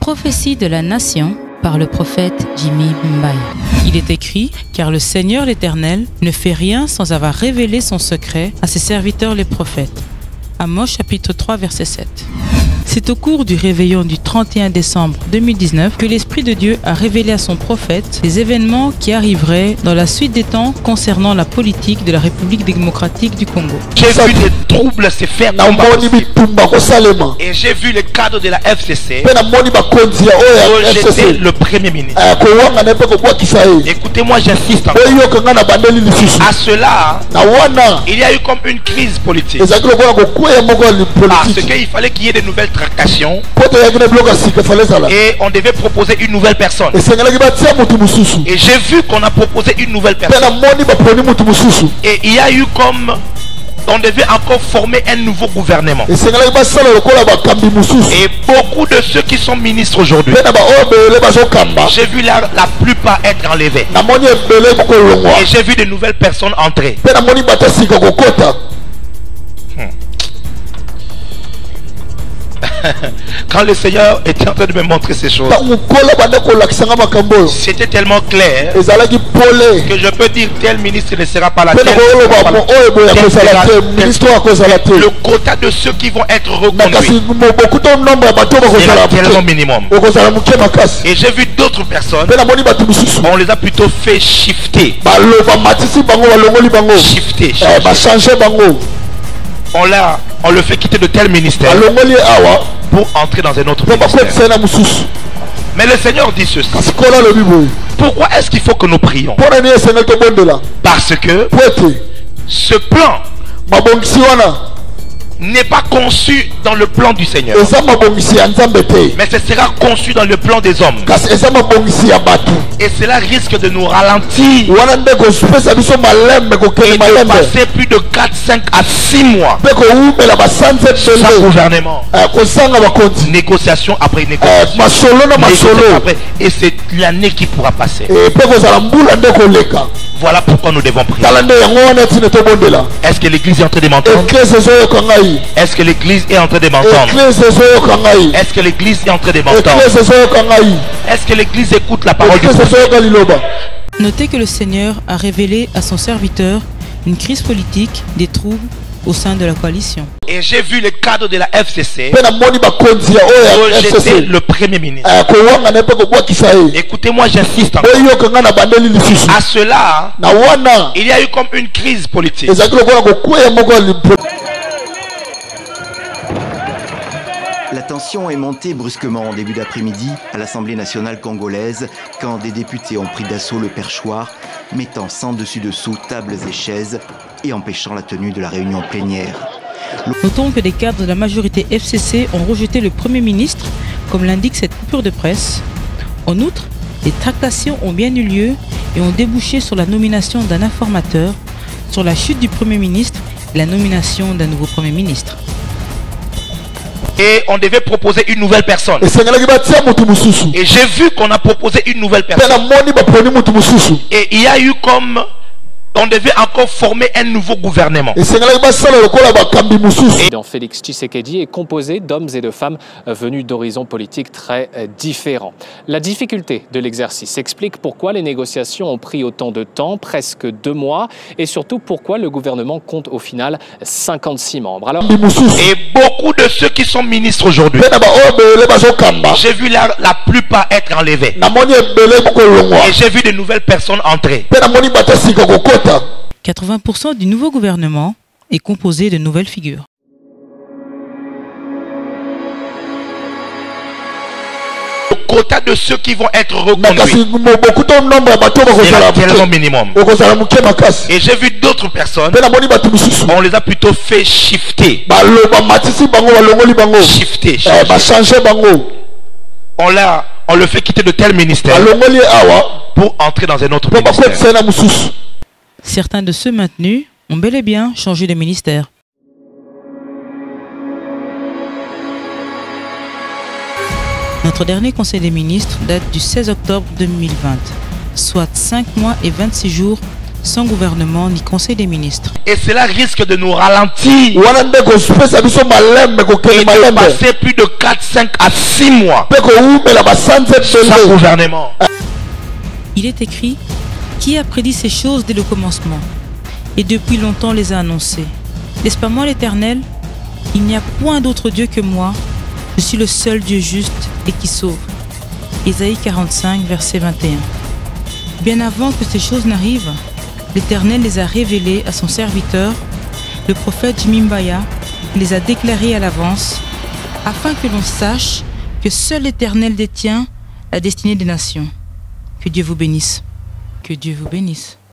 Prophétie de la nation par le prophète Jimmy Mbaya. Il est écrit, car le Seigneur l'Éternel ne fait rien sans avoir révélé son secret à ses serviteurs les prophètes. Amos chapitre 3 verset 7. C'est au cours du réveillon du 31 décembre 2019 que l'Esprit de Dieu a révélé à son prophète les événements qui arriveraient dans la suite des temps concernant la politique de la République démocratique du Congo. J'ai vu des troubles se faire et j'ai vu le cadre de la FCC rejeter le Premier ministre. Écoutez-moi, j'insiste encore. À cela, il y a eu comme une crise politique. Parce qu'il fallait qu'il y ait de nouvelles tractations et on devait proposer une nouvelle personne. Et j'ai vu qu'on a proposé une nouvelle personne. Et il y a eu comme on devait encore former un nouveau gouvernement. Et beaucoup de ceux qui sont ministres aujourd'hui, j'ai vu la plupart être enlevés. Et j'ai vu de nouvelles personnes entrer. Quand le Seigneur était en train de me montrer ces choses, c'était tellement clair que je peux dire tel ministre ne sera pas là. Le quota de ceux qui vont être reconduits sera tellement minimum. Et j'ai vu d'autres personnes, on les a plutôt fait shifter. On le fait quitter de tel ministère pour entrer dans un autre ministère. Mais le Seigneur dit ceci. Pourquoi est-ce qu'il faut que nous prions? Parce que ce plan n'est pas conçu dans le plan du Seigneur, mais ce sera conçu dans le plan des hommes. Et cela risque de nous ralentir et de passer plus de 4, 5 à 6 mois sans gouvernement, négociation après négociation, après, et c'est l'année qui pourra passer. Voilà pourquoi nous devons prier. Est-ce que l'église est en train de m'entendre? Est-ce que l'église est en train de m'entendre? Est-ce que l'église est en train de m'entendre? Est-ce que l'église écoute la parole du prophète? Notez que le Seigneur a révélé à son serviteur une crise politique, des troubles au sein de la coalition. Et j'ai vu le cadre de la FCC rejeter le Premier ministre. Écoutez-moi, j'insiste encore. À cela, il y a eu comme une crise politique. La tension est montée brusquement en début d'après-midi à l'Assemblée nationale congolaise quand des députés ont pris d'assaut le perchoir, mettant sans dessus-dessous tables et chaises et empêchant la tenue de la réunion plénière. Notons que des cadres de la majorité FCC ont rejeté le Premier ministre, comme l'indique cette coupure de presse. En outre, des tractations ont bien eu lieu et ont débouché sur la nomination d'un informateur, sur la chute du Premier ministre et la nomination d'un nouveau Premier ministre. Et on devait proposer une nouvelle personne. Et j'ai vu qu'on a proposé une nouvelle personne. Et il y a eu comme on devait encore former un nouveau gouvernement. Et Félix Tshisekedi est composé d'hommes et de femmes venus d'horizons politiques très différents. La difficulté de l'exercice explique pourquoi les négociations ont pris autant de temps, presque 2 mois, et surtout pourquoi le gouvernement compte au final 56 membres. Alors... Et beaucoup de ceux qui sont ministres aujourd'hui, j'ai vu la plupart être enlevés. Et j'ai vu de nouvelles personnes entrer. 80% du nouveau gouvernement est composé de nouvelles figures. Le quota de ceux qui vont être reconduits sera tellement minimum. Et j'ai vu d'autres personnes, on les a plutôt fait shifter. On le fait quitter de tel ministère pour entrer dans un autre ministère. Certains de ceux maintenus ont bel et bien changé de ministère. Notre dernier conseil des ministres date du 16 octobre 2020, soit 5 mois et 26 jours sans gouvernement ni conseil des ministres. Et cela risque de nous ralentir. Et de passer plus de 4, 5 à 6 mois sans gouvernement. Il est écrit: qui a prédit ces choses dès le commencement et depuis longtemps les a annoncées? N'est-ce pas moi l'Éternel? Il n'y a point d'autre Dieu que moi. Je suis le seul Dieu juste et qui sauve. Ésaïe 45, verset 21. Bien avant que ces choses n'arrivent, l'Éternel les a révélées à son serviteur, le prophète Jimmy Mbaya. Il les a déclarées à l'avance, afin que l'on sache que seul l'Éternel détient la destinée des nations. Que Dieu vous bénisse. Que Dieu vous bénisse.